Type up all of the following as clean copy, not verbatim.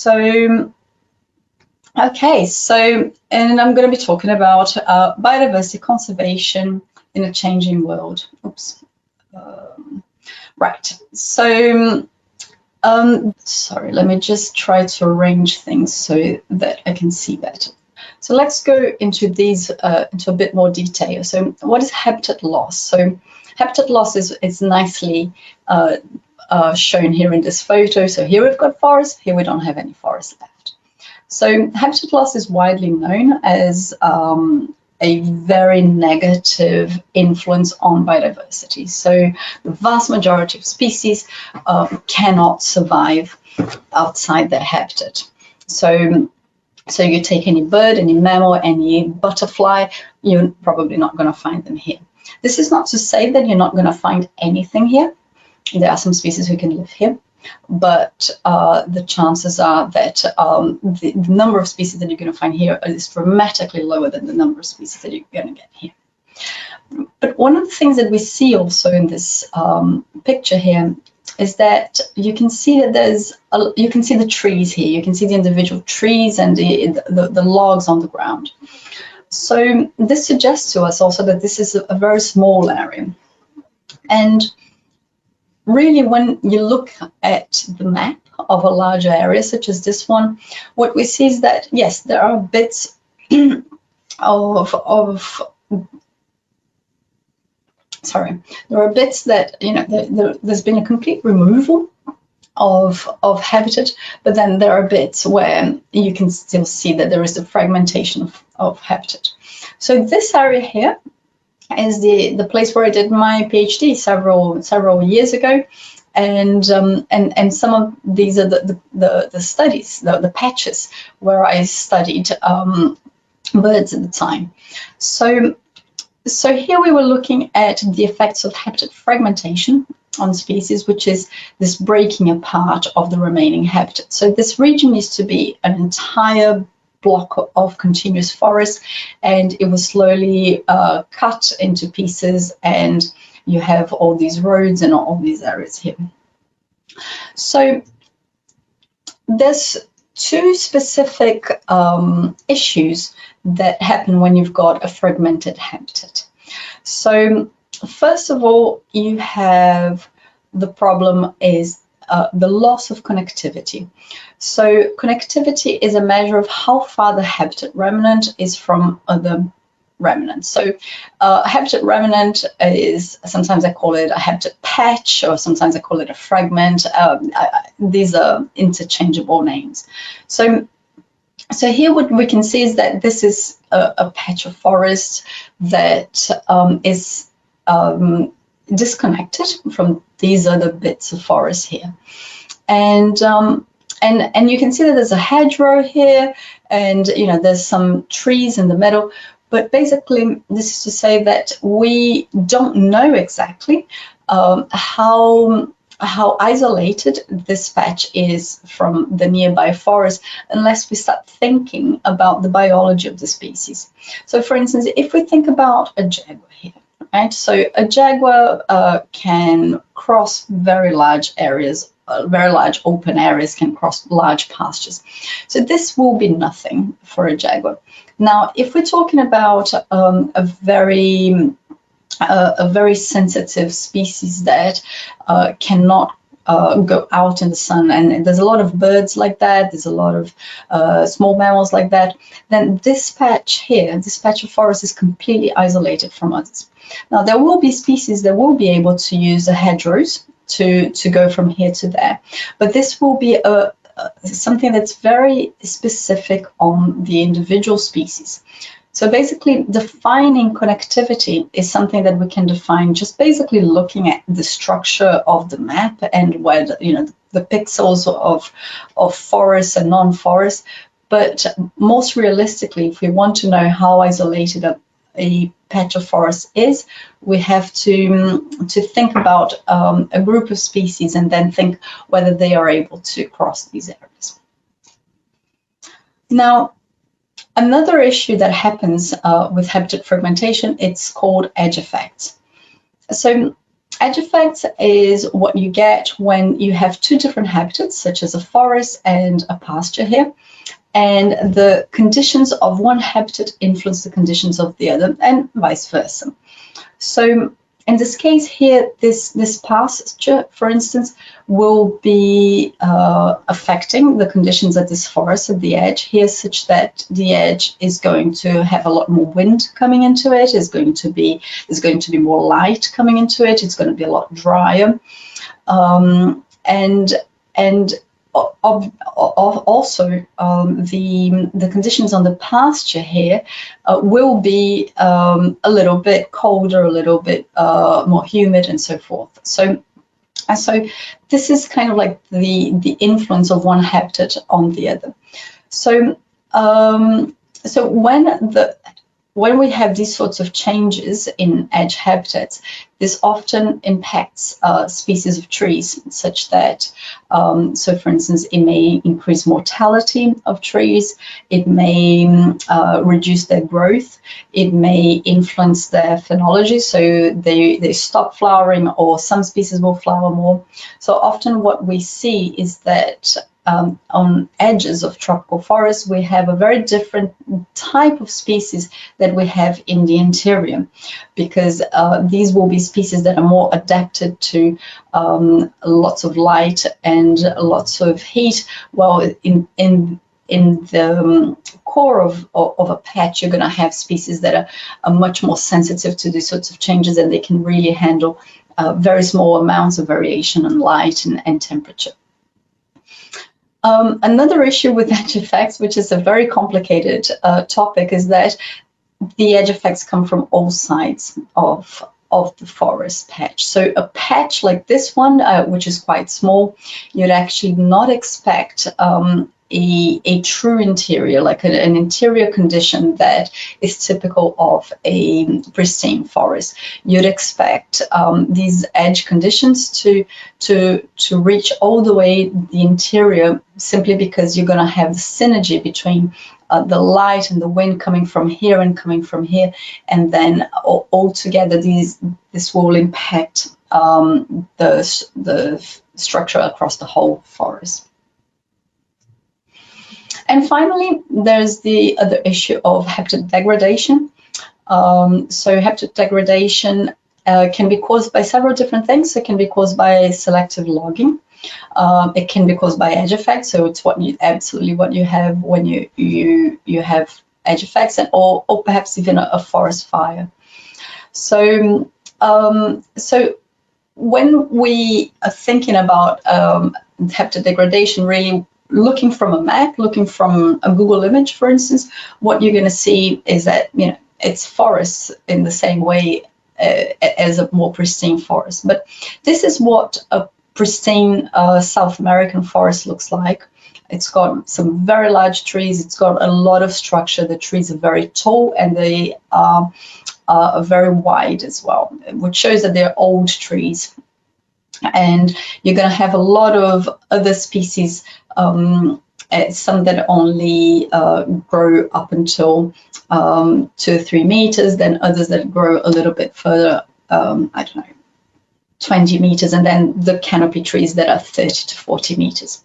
So, okay, so, and I'm going to be talking about biodiversity conservation in a changing world. Oops. Right. So, sorry, let me just try to arrange things so that I can see better. So let's go into these into a bit more detail. So what is habitat loss? So habitat loss is nicely shown here in this photo. So here we've got forest, here we don't have any forest left. So habitat loss is widely known as a very negative influence on biodiversity. So the vast majority of species cannot survive outside their habitat. So you take any bird, any mammal, any butterfly, you're probably not going to find them here. This is not to say that you're not going to find anything here. There are some species who can live here, but the chances are that the number of species that you're going to find here is dramatically lower than the number of species that you're going to get here. But one of the things that we see also in this picture here is that you can see that you can see the trees here, you can see the individual trees and the logs on the ground. So this suggests to us also that this is a very small area. And really, when you look at the map of a larger area such as this one, what we see is that, yes, there are bits there are bits that, you know, there's been a complete removal of habitat, but then there are bits where you can still see that there is a fragmentation of habitat. So this area here is the place where I did my PhD several years ago, and some of these are the studies, the patches where I studied birds at the time. So here we were looking at the effects of habitat fragmentation on species, which is this breaking apart of the remaining habitat. So this region used to be an entire block of continuous forest, and it was slowly cut into pieces, and you have all these roads and all these areas here. So there's two specific issues that happen when you've got a fragmented habitat. So first of all, you have the problem is the loss of connectivity. So connectivity is a measure of how far the habitat remnant is from other remnants. So habitat remnant is, sometimes I call it a habitat patch, or sometimes I call it a fragment. These are interchangeable names. So here what we can see is that this is a patch of forest that is disconnected from these other bits of forest here. And you can see that there's a hedgerow here, and you know, there's some trees in the middle. But basically, this is to say that we don't know exactly how isolated this patch is from the nearby forest unless we start thinking about the biology of the species. So for instance, if we think about a jaguar here, right? So a jaguar can cross very large areas, very large open areas, can cross large pastures. So this will be nothing for a jaguar. Now, if we're talking about a very sensitive species that cannot go out in the sun, and there's a lot of birds like that, there's a lot of small mammals like that, then this patch here, this patch of forest is completely isolated from others. Now, there will be species that will be able to use the hedgerows to go from here to there, but this will be something that's very specific on the individual species. So basically, defining connectivity is something that we can define just basically looking at the structure of the map and where the pixels of forests and non-forests. But most realistically, if we want to know how isolated a patch of forest is, we have to think about a group of species and then think whether they are able to cross these areas. Now, another issue that happens with habitat fragmentation, it's called edge effects. So Edge effects is what you get when you have two different habitats, such as a forest and a pasture here, and the conditions of one habitat influence the conditions of the other, and vice versa. So in this case here, this pasture, for instance, will be affecting the conditions at this forest at the edge here, such that the edge is going to have a lot more wind coming into it. There's going to be more light coming into it. It's going to be a lot drier, and also the conditions on the pasture here will be a little bit colder, a little bit more humid, and so forth. So this is kind of like the influence of one habitat on the other. So when we have these sorts of changes in edge habitats, this often impacts species of trees, such that, so for instance, it may increase mortality of trees, it may reduce their growth, it may influence their phenology, so they stop flowering, or some species will flower more. So often what we see is that on edges of tropical forests, we have a very different type of species that we have in the interior, because these will be species that are more adapted to lots of light and lots of heat. Well, in the core of a patch, you're going to have species that are much more sensitive to these sorts of changes, and they can really handle very small amounts of variation in light and temperature. Another issue with edge effects, which is a very complicated topic, is that the edge effects come from all sides of the forest patch. So a patch like this one, which is quite small, you'd actually not expect a true interior, like an interior condition that is typical of a pristine forest. You'd expect these edge conditions to reach all the way the interior, simply because you're going to have the synergy between the light and the wind coming from here and coming from here, and then all together this will impact the structure across the whole forest. And finally, there's the other issue of habitat degradation. So habitat degradation can be caused by several different things. It can be caused by selective logging. It can be caused by edge effects. So it's absolutely what you have when you have edge effects, or perhaps even a forest fire. So when we are thinking about habitat degradation, really looking from a map, looking from a Google image, for instance, what you're going to see is that, it's forests in the same way as a more pristine forest. But this is what a pristine South American forest looks like. It's got some very large trees. It's got a lot of structure. The trees are very tall, and they are very wide as well, which shows that they're old trees. And you're going to have a lot of other species, some that only grow up until 2 or 3 meters, then others that grow a little bit further, I don't know, 20 meters, and then the canopy trees that are 30 to 40 meters.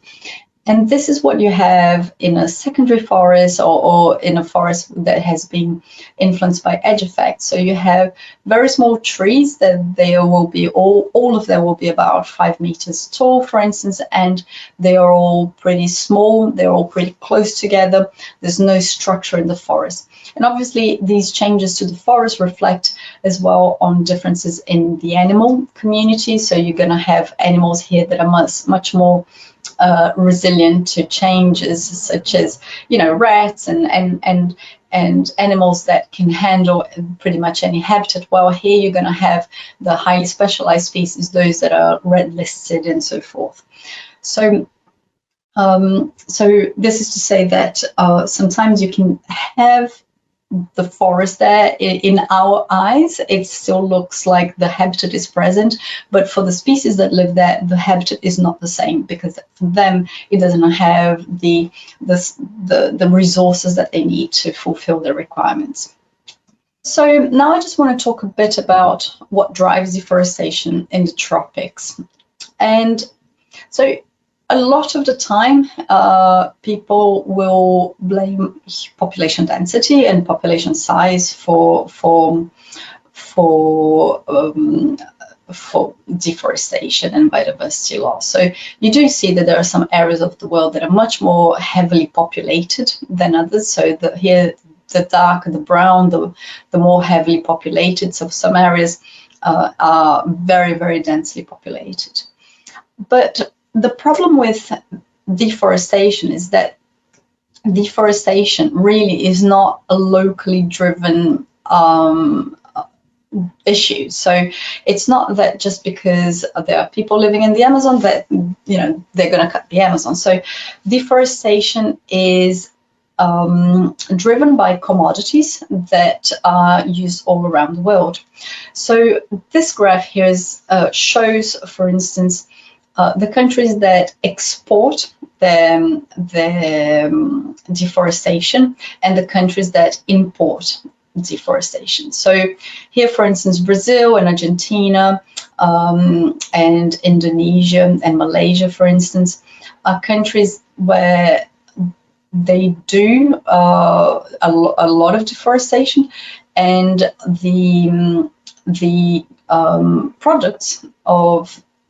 And this is what you have in a secondary forest, or in a forest that has been influenced by edge effects. So you have very small trees that there will be, all of them will be about 5 meters tall, for instance, and they are all pretty small. They're all pretty close together. There's no structure in the forest. And obviously these changes to the forest reflect as well on differences in the animal community. So you're going to have animals here that are much more resilient to changes, such as rats and animals that can handle pretty much any habitat. While here you're going to have the highly specialized species, those that are red listed and so forth. So this is to say that sometimes you can have the forest there. In our eyes, it still looks like the habitat is present, but for the species that live there, the habitat is not the same, because for them it doesn't have the resources that they need to fulfill their requirements. So now I just want to talk a bit about what drives deforestation in the tropics. And so a lot of the time, people will blame population density and population size for deforestation and biodiversity loss. So you do see that there are some areas of the world that are much more heavily populated than others. So here, the darker the brown, the more heavily populated. So some areas are very, very densely populated. But the problem with deforestation is that deforestation really is not a locally driven issue. So it's not that just because there are people living in the Amazon that they're going to cut the Amazon. So deforestation is driven by commodities that are used all around the world. So this graph here shows, for instance, the countries that export the deforestation and the countries that import deforestation. So here, for instance, Brazil and Argentina and Indonesia and Malaysia, for instance, are countries where they do a lot of deforestation, and the products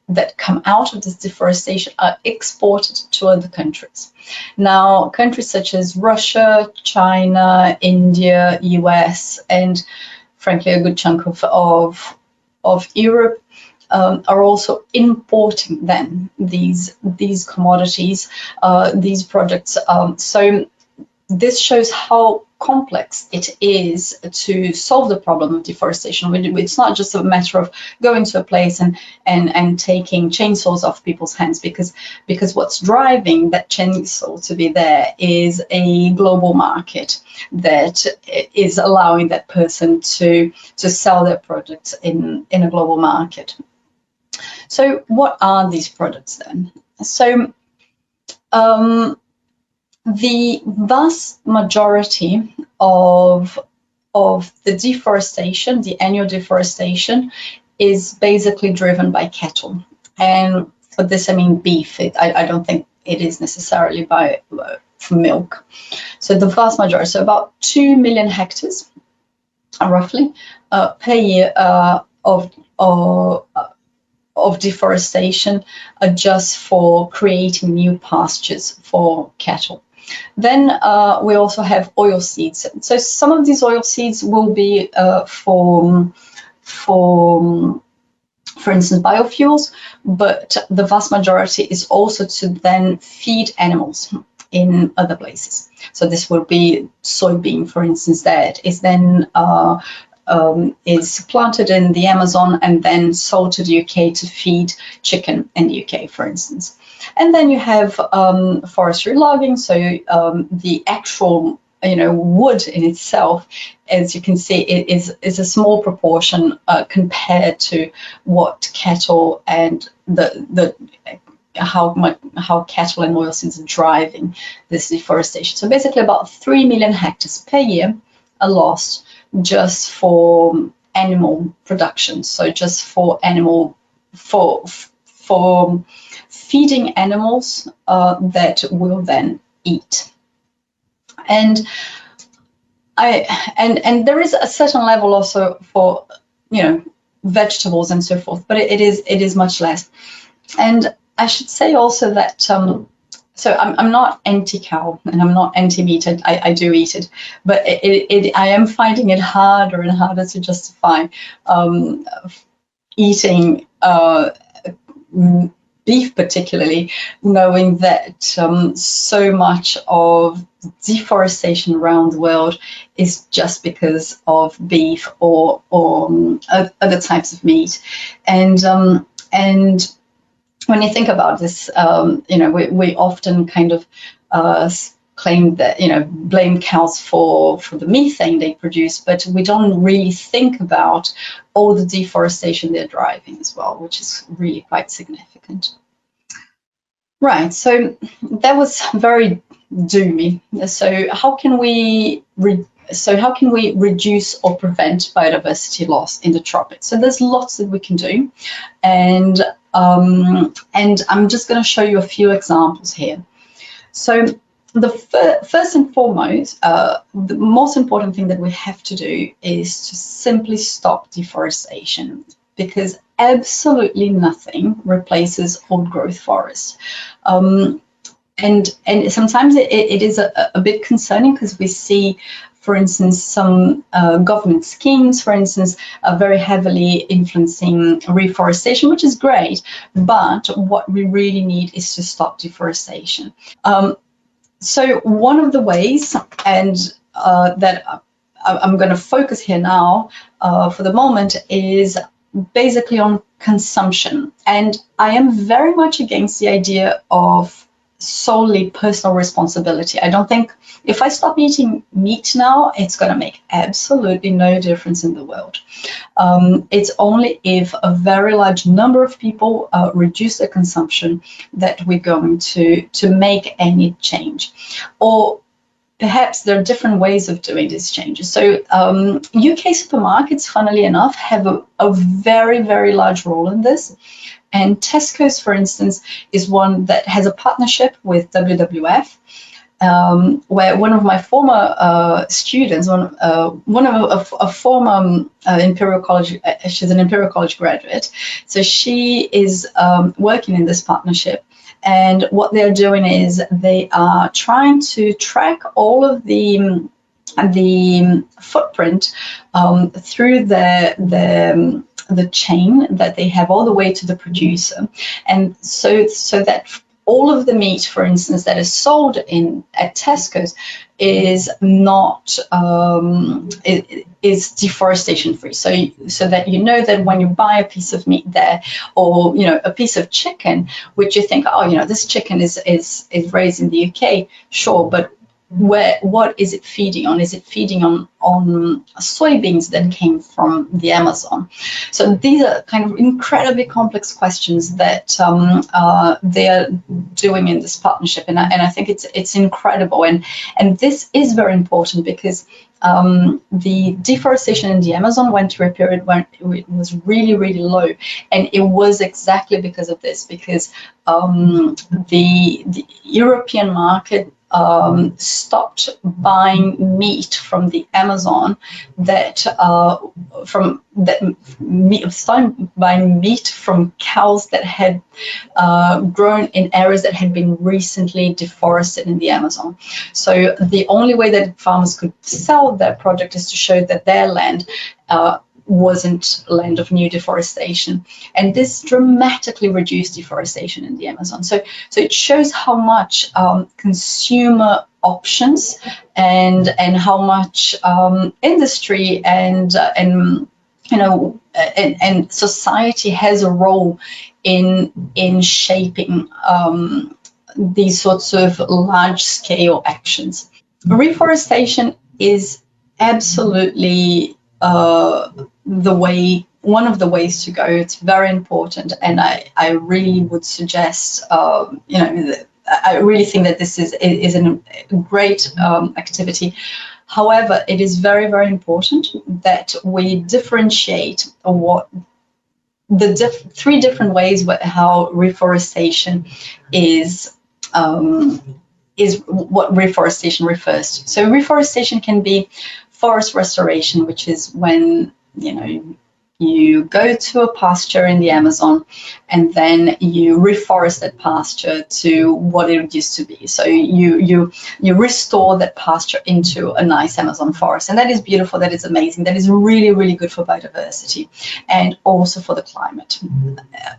that come out of this deforestation are exported to other countries. Now, countries such as Russia, China, India, US, and frankly a good chunk of Europe are also importing then these commodities, these products. So this shows how complex it is to solve the problem of deforestation. It's not just a matter of going to a place and taking chainsaws off people's hands, because what's driving that chainsaw to be there is a global market that is allowing that person to sell their products in a global market. So what are these products then? So the vast majority of the deforestation, the annual deforestation, is basically driven by cattle. And for this, I mean beef. I don't think it is necessarily for milk. So the vast majority, so about 2 million hectares, roughly, per year of deforestation just for creating new pastures for cattle. Then we also have oil seeds. So some of these oil seeds will be for instance, biofuels, but the vast majority is also to then feed animals in other places. So this will be soybean, for instance, that is then is planted in the Amazon and then sold to the UK to feed chicken in the UK, for instance. And then you have forestry logging, so the actual wood in itself, as you can see, it is a small proportion compared to what cattle and how cattle and oilseeds are driving this deforestation. So basically about 3 million hectares per year are lost just for animal production. So just for feeding animals that will then eat. And there is a certain level also for vegetables and so forth, but it is much less. And I should say also that so I'm not anti-cow and I'm not anti-meat. I do eat it, but I am finding it harder and harder to justify eating beef, particularly knowing that so much of deforestation around the world is just because of beef or other types of meat. And when you think about this, we often kind of claim that, blame cows for the methane they produce, but we don't really think about all the deforestation they're driving as well, which is really quite significant. Right, so that was very doomy. So how can we So how can we reduce or prevent biodiversity loss in the tropics? So there's lots that we can do, and I'm just going to show you a few examples here. So the first and foremost, the most important thing that we have to do is to simply stop deforestation, because absolutely nothing replaces old growth forests. And sometimes it is a bit concerning, because we see, for instance, some government schemes, for instance, are very heavily influencing reforestation, which is great, but what we really need is to stop deforestation. So one of the ways, and that I'm going to focus here now for the moment, is basically on consumption. And I am very much against the idea of solely personal responsibility. I don't think if I stop eating meat now, it's going to make absolutely no difference in the world. It's only if a very large number of people reduce their consumption that we're going to make any change. Or perhaps there are different ways of doing these changes. So UK supermarkets, funnily enough, have a very, very large role in this. And Tesco's, for instance, is one that has a partnership with WWF, where one of my former students, one of a former Imperial College, she's an Imperial College graduate, so she is working in this partnership. And what they're doing is they are trying to track all of the footprint through the chain that they have all the way to the producer, and so that all of the meat, for instance, that is sold at Tesco's is not is deforestation free. So that you know that when you buy a piece of meat there, or a piece of chicken, which you think, this chicken is raised in the UK, sure, but what is it feeding on? Is it feeding on soybeans that came from the Amazon? So these are kind of incredibly complex questions that they are doing in this partnership, and I think it's incredible, and this is very important, because the deforestation in the Amazon went through a period when it was really, really low, and it was exactly because of this, because the European market stopped buying meat from the Amazon started buying meat from cows that had grown in areas that had been recently deforested in the Amazon. So the only way that farmers could sell their product is to show that their land wasn't land of new deforestation, and this dramatically reduced deforestation in the Amazon. So it shows how much consumer options and how much industry and society has a role in shaping these sorts of large scale actions. Reforestation is absolutely one of the ways to go. It's very important, and I really would suggest, I really think that this is a great activity. However, it is very, very important that we differentiate what the three different ways how reforestation is what reforestation refers to. So reforestation can be forest restoration, which is when you go to a pasture in the Amazon and then you reforest that pasture to what it used to be. So you restore that pasture into a nice Amazon forest, and that is beautiful. That is amazing. That is really, really good for biodiversity and also for the climate.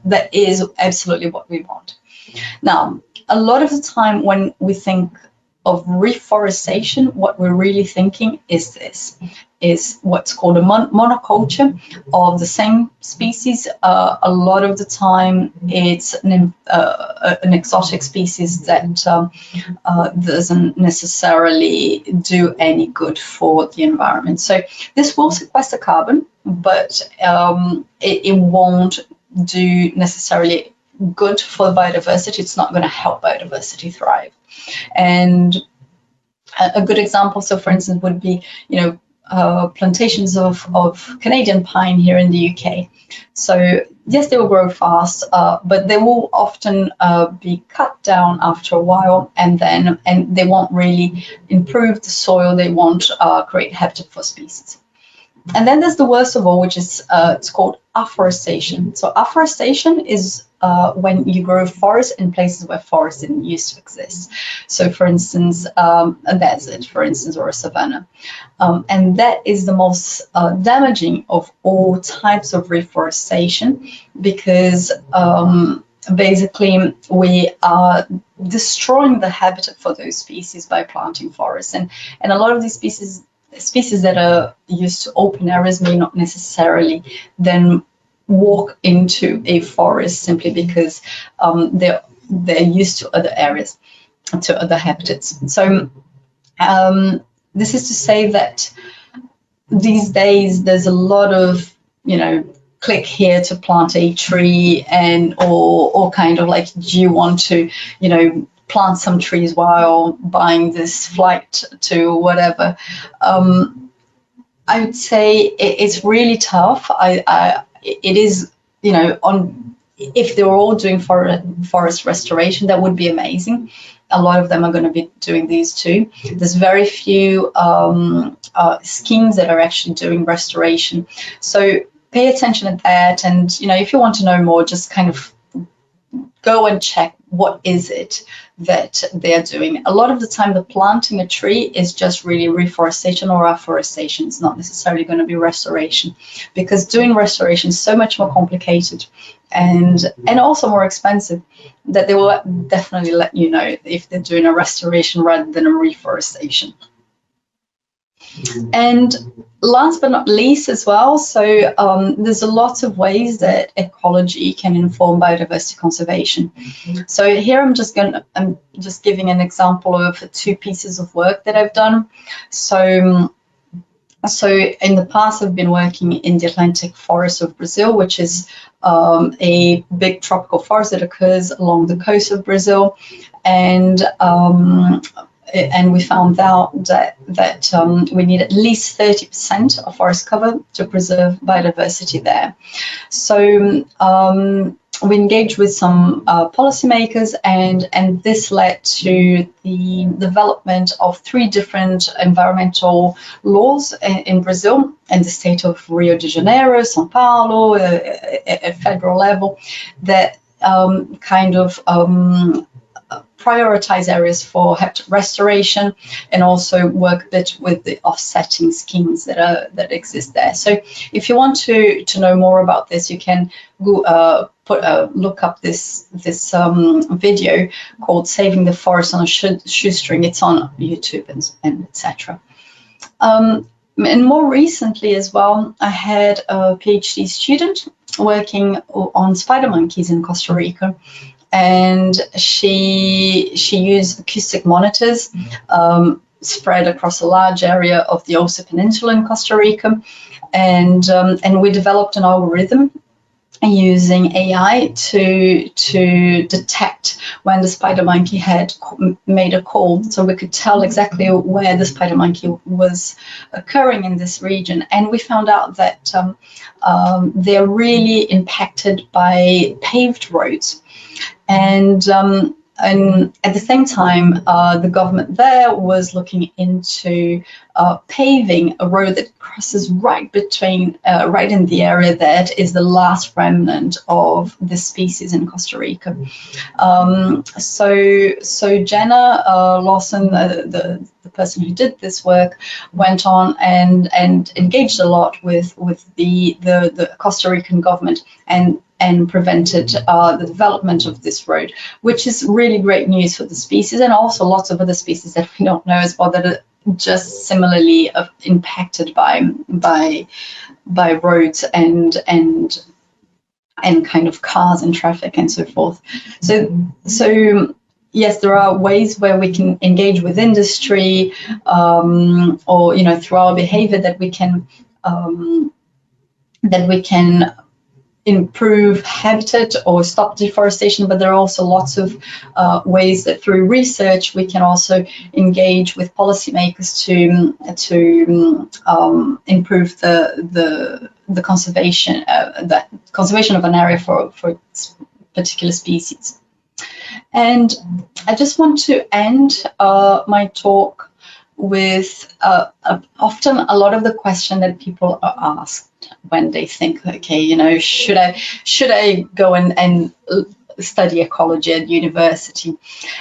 That is absolutely what we want. Now, a lot of the time when we think of reforestation, what we're really thinking is what's called a monoculture of the same species. A lot of the time, it's an exotic species that doesn't necessarily do any good for the environment. So this will sequester carbon, but it won't do necessarily good for biodiversity. It's not going to help biodiversity thrive. And A good example, so for instance, would be, plantations of Canadian pine here in the UK. So yes, they will grow fast, but they will often be cut down after a while, and they won't really improve the soil. They won't create habitat for species. And then there's the worst of all, which is it's called afforestation. So afforestation is when you grow forest in places where forest didn't used to exist. So for instance, a desert, for instance, or a savanna. And that is the most damaging of all types of reforestation, because basically we are destroying the habitat for those species by planting forests. And a lot of these species that are used to open areas may not necessarily then walk into a forest, simply because they're used to other areas, to other habitats. So this is to say that these days there's a lot of, click here to plant a tree, or kind of like, do you want to, plant some trees while buying this flight to whatever. I would say it's really tough. It is, if they're all doing forest restoration, that would be amazing. A lot of them are going to be doing these too. There's very few schemes that are actually doing restoration. So pay attention to that. And, if you want to know more, just kind of go and check what is it that they're doing. A lot of the time, the planting a tree is just really reforestation or afforestation. It's not necessarily going to be restoration, because doing restoration is so much more complicated and also more expensive, that they will definitely let you know if they're doing a restoration rather than a reforestation. And last but not least as well, so there's a lot of ways that ecology can inform biodiversity conservation. So here I'm just giving an example of 2 pieces of work that I've done. So in the past, I've been working in the Atlantic forest of Brazil, which is a big tropical forest that occurs along the coast of Brazil, and we found out that we need at least 30% of forest cover to preserve biodiversity there. So we engaged with some policymakers, and this led to the development of 3 different environmental laws in Brazil, in the state of Rio de Janeiro, São Paulo, at federal level, that kind of prioritize areas for habitat restoration, and also work a bit with the offsetting schemes that exist there. So if you want to know more about this, you can go, look up this video called "Saving the Forest on a Shoestring." It's on YouTube and etc. And more recently as well, I had a PhD student working on spider monkeys in Costa Rica. And she used acoustic monitors spread across a large area of the Osa Peninsula in Costa Rica, and we developed an algorithm using AI to detect when the spider monkey had made a call, so we could tell exactly where the spider monkey was occurring in this region. And we found out that they're really impacted by paved roads. And at the same time, the government there was looking into paving a road that crosses right in the area that is the last remnant of the species in Costa Rica. So Jenna Lawson, the person who did this work, went on and engaged a lot with the Costa Rican government and prevented the development of this road, which is really great news for the species, and also lots of other species that we don't know as well that are just similarly impacted by roads and kind of cars and traffic and so forth. So yes, there are ways where we can engage with industry, or through our behavior that we can improve habitat or stop deforestation, but there are also lots of ways that through research we can also engage with policymakers to improve the conservation of an area for particular species. And I just want to end my talk with often a lot of the question that people are asked when they think, okay, you know, should I go and study ecology at university?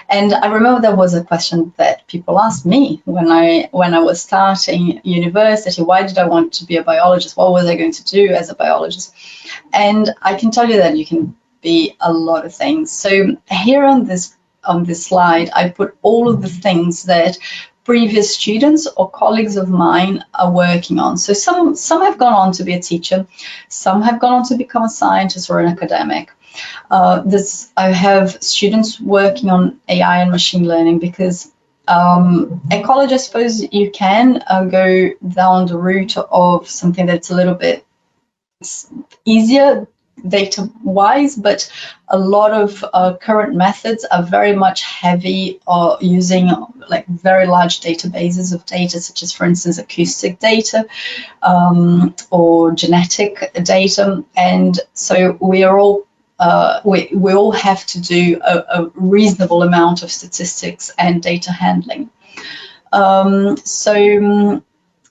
And I remember there was a question that people asked me when I was starting university. Why did I want to be a biologist? What was I going to do as a biologist? And I can tell you that you can be a lot of things. So here on this slide, I put all of the things that previous students or colleagues of mine are working on. So some have gone on to be a teacher, some have gone on to become a scientist or an academic. I have students working on AI and machine learning, because ecology, I suppose you can go down the route of something that's a little bit easier data-wise, but a lot of current methods are very much heavy using like very large databases of data, such as, for instance, acoustic data or genetic data. And so we are all we all have to do a reasonable amount of statistics and data handling.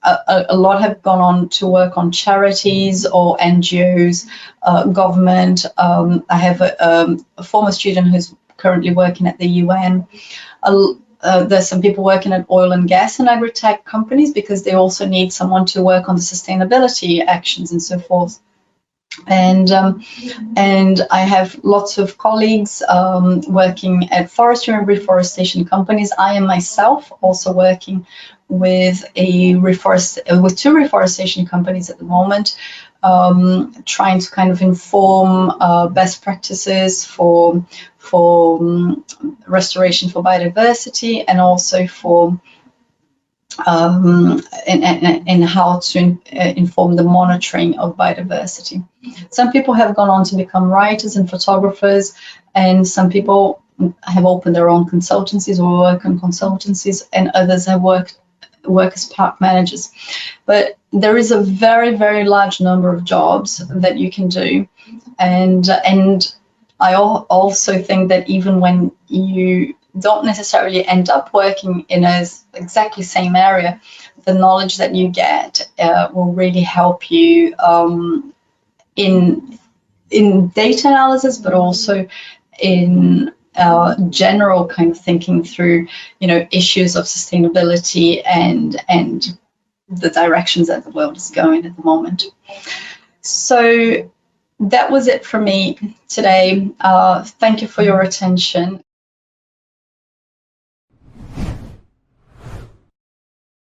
A lot have gone on to work on charities or NGOs, government. I have a former student who's currently working at the UN. There's some people working at oil and gas and agri-tech companies, because they also need someone to work on the sustainability actions and so forth. And I have lots of colleagues working at forestry and reforestation companies. I am myself also working with with 2 reforestation companies at the moment, trying to kind of inform best practices for restoration for biodiversity, and also for in how to inform the monitoring of biodiversity. Some people have gone on to become writers and photographers, and some people have opened their own consultancies or work on consultancies, and others have work as park managers. But there is a very, very large number of jobs that you can do, and I also think that even when you don't necessarily end up working in a exactly same area, the knowledge that you get will really help you in data analysis, but also in general kind of thinking through, you know, issues of sustainability and the directions that the world is going at the moment. So that was it for me today. Thank you for your attention.